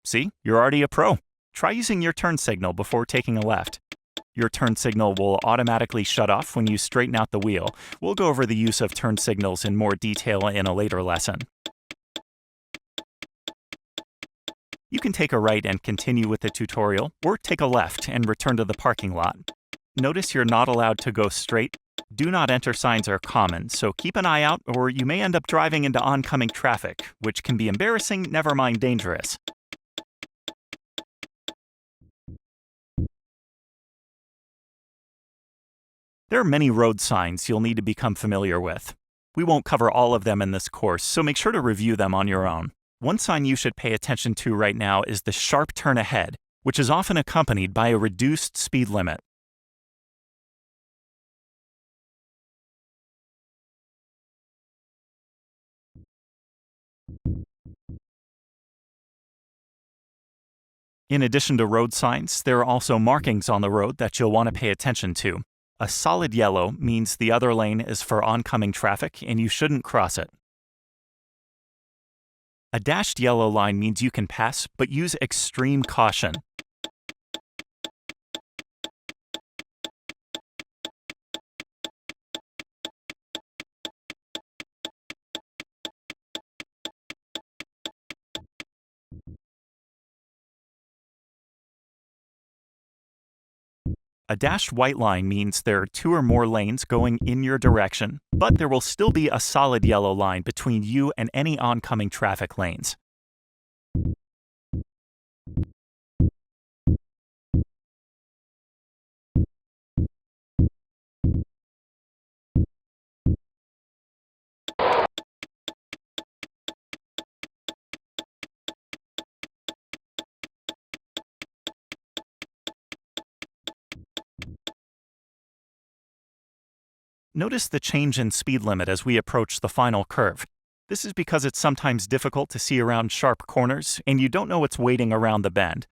See, you're already a pro. Try using your turn signal before taking a left. Your turn signal will automatically shut off when you straighten out the wheel. We'll go over the use of turn signals in more detail in a later lesson. You can take a right and continue with the tutorial, or take a left and return to the parking lot. Notice you're not allowed to go straight. Do not enter signs are common, so keep an eye out or you may end up driving into oncoming traffic, which can be embarrassing, never mind dangerous. There are many road signs you'll need to become familiar with. We won't cover all of them in this course, so make sure to review them on your own. One sign you should pay attention to right now is the sharp turn ahead, which is often accompanied by a reduced speed limit. In addition to road signs, there are also markings on the road that you'll want to pay attention to. A solid yellow means the other lane is for oncoming traffic and you shouldn't cross it. A dashed yellow line means you can pass, but use extreme caution. A dashed white line means there are 2 or more lanes going in your direction, but there will still be a solid yellow line between you and any oncoming traffic lanes. Notice the change in speed limit as we approach the final curve. This is because it's sometimes difficult to see around sharp corners and you don't know what's waiting around the bend.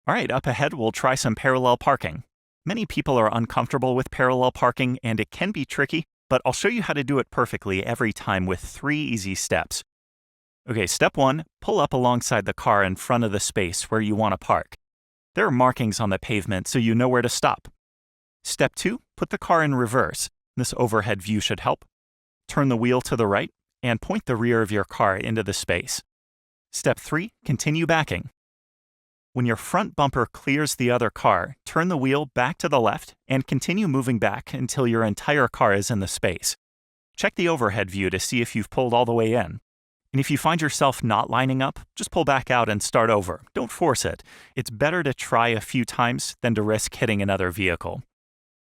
All right, up ahead we'll try some parallel parking. Many people are uncomfortable with parallel parking and it can be tricky, but I'll show you how to do it perfectly every time with 3 easy steps. Okay, step 1, pull up alongside the car in front of the space where you want to park. There are markings on the pavement so you know where to stop. Step 2, put the car in reverse. This overhead view should help. Turn the wheel to the right and point the rear of your car into the space. Step 3, continue backing. When your front bumper clears the other car, turn the wheel back to the left and continue moving back until your entire car is in the space. Check the overhead view to see if you've pulled all the way in. And if you find yourself not lining up, just pull back out and start over. Don't force it. It's better to try a few times than to risk hitting another vehicle.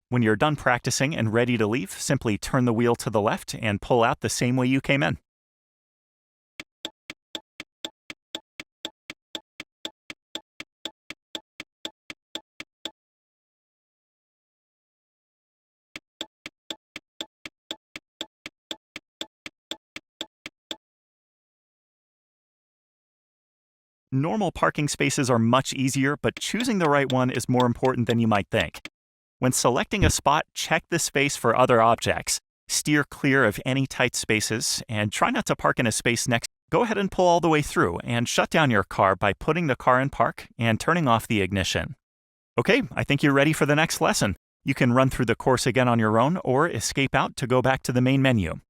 When you're done practicing and ready to leave, simply turn the wheel to the left and pull out the same way you came in. Normal parking spaces are much easier, but choosing the right one is more important than you might think. When selecting a spot, check the space for other objects. Steer clear of any tight spaces and try not to park in a space next. Go ahead and pull all the way through and shut down your car by putting the car in park and turning off the ignition. Okay, I think you're ready for the next lesson. You can run through the course again on your own or escape out to go back to the main menu.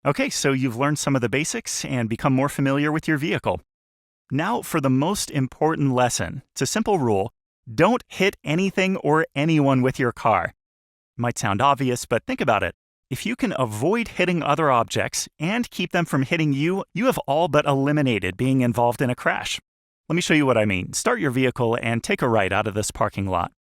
Okay, so you've learned some of the basics and become more familiar with your vehicle. Now for the most important lesson. It's a simple rule. Don't hit anything or anyone with your car. Might sound obvious, but think about it. If you can avoid hitting other objects and keep them from hitting you, you have all but eliminated being involved in a crash. Let me show you what I mean. Start your vehicle and take a right out of this parking lot.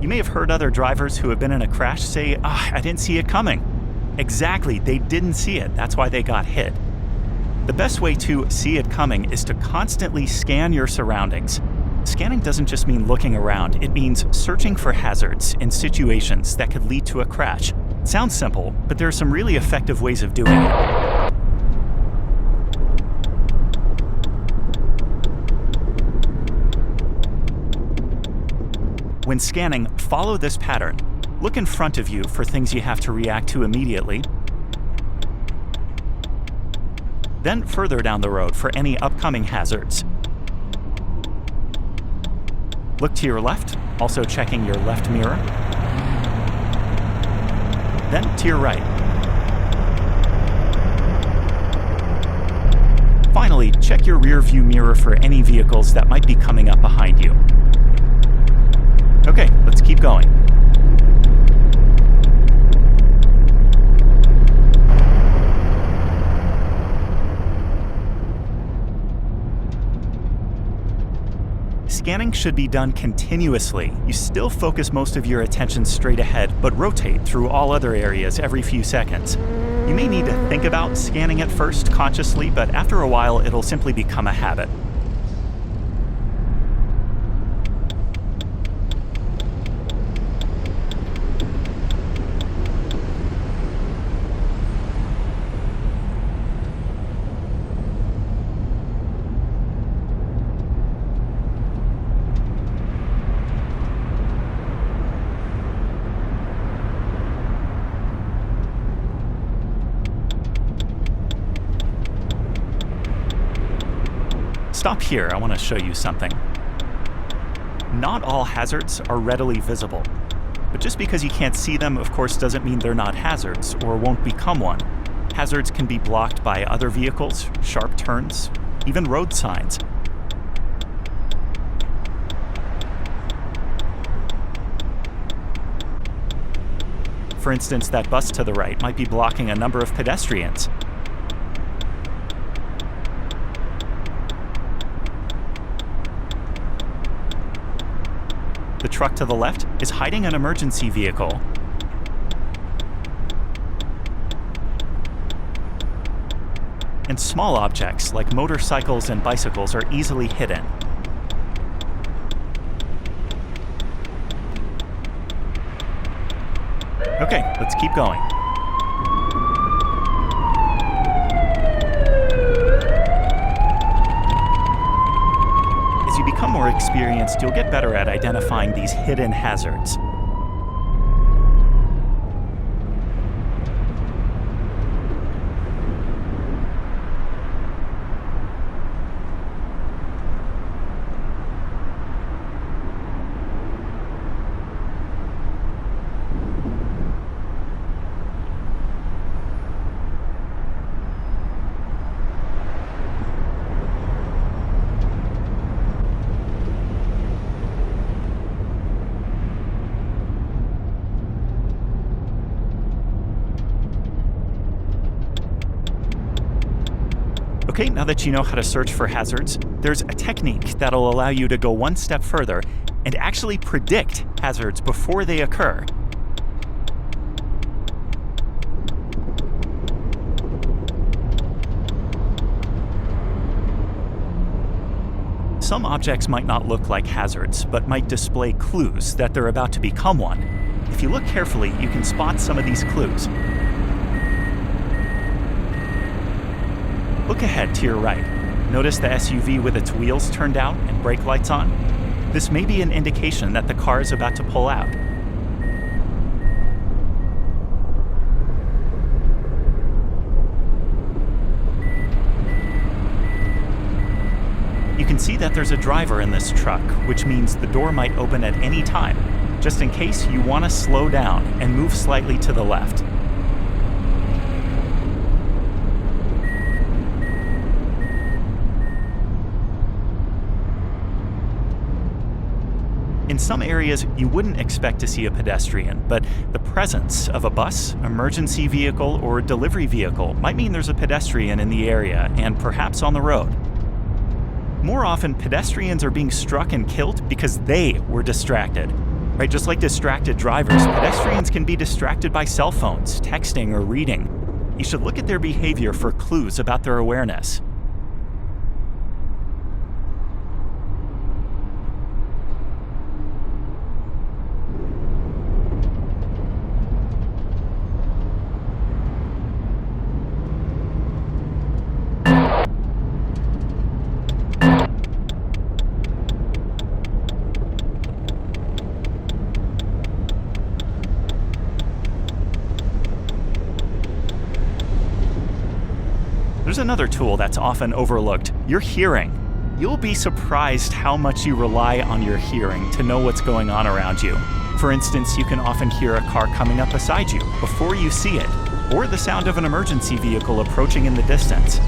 You may have heard other drivers who have been in a crash say, I didn't see it coming. Exactly, they didn't see it. That's why they got hit. The best way to see it coming is to constantly scan your surroundings. Scanning doesn't just mean looking around, it means searching for hazards in situations that could lead to a crash. It sounds simple, but there are some really effective ways of doing it. When scanning, follow this pattern. Look in front of you for things you have to react to immediately. Then further down the road for any upcoming hazards. Look to your left, also checking your left mirror. Then to your right. Finally, check your rear view mirror for any vehicles that might be coming up behind you. Okay, let's keep going. Scanning should be done continuously. You still focus most of your attention straight ahead, but rotate through all other areas every few seconds. You may need to think about scanning at first consciously, but after a while it'll simply become a habit. Stop here, I want to show you something. Not all hazards are readily visible, but just because you can't see them, of course, doesn't mean they're not hazards or won't become one. Hazards can be blocked by other vehicles, sharp turns, even road signs. For instance, that bus to the right might be blocking a number of pedestrians. The truck to the left is hiding an emergency vehicle. And small objects like motorcycles and bicycles are easily hidden. Okay, let's keep going. As you become more experienced, you'll get better at identifying these hidden hazards. Okay, now that you know how to search for hazards, there's a technique that'll allow you to go one step further and actually predict hazards before they occur. Some objects might not look like hazards, but might display clues that they're about to become one. If you look carefully, you can spot some of these clues. Look ahead to your right. Notice the SUV with its wheels turned out and brake lights on? This may be an indication that the car is about to pull out. You can see that there's a driver in this truck, which means the door might open at any time. Just in case, you want to slow down and move slightly to the left. In some areas, you wouldn't expect to see a pedestrian, but the presence of a bus, emergency vehicle, or delivery vehicle might mean there's a pedestrian in the area and perhaps on the road. More often, pedestrians are being struck and killed because they were distracted. Right? Just like distracted drivers, pedestrians can be distracted by cell phones, texting, or reading. You should look at their behavior for clues about their awareness. There's another tool that's often overlooked, your hearing. You'll be surprised how much you rely on your hearing to know what's going on around you. For instance, you can often hear a car coming up beside you before you see it, or the sound of an emergency vehicle approaching in the distance.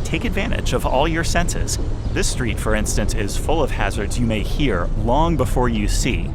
Take advantage of all your senses. This street, for instance, is full of hazards you may hear long before you see.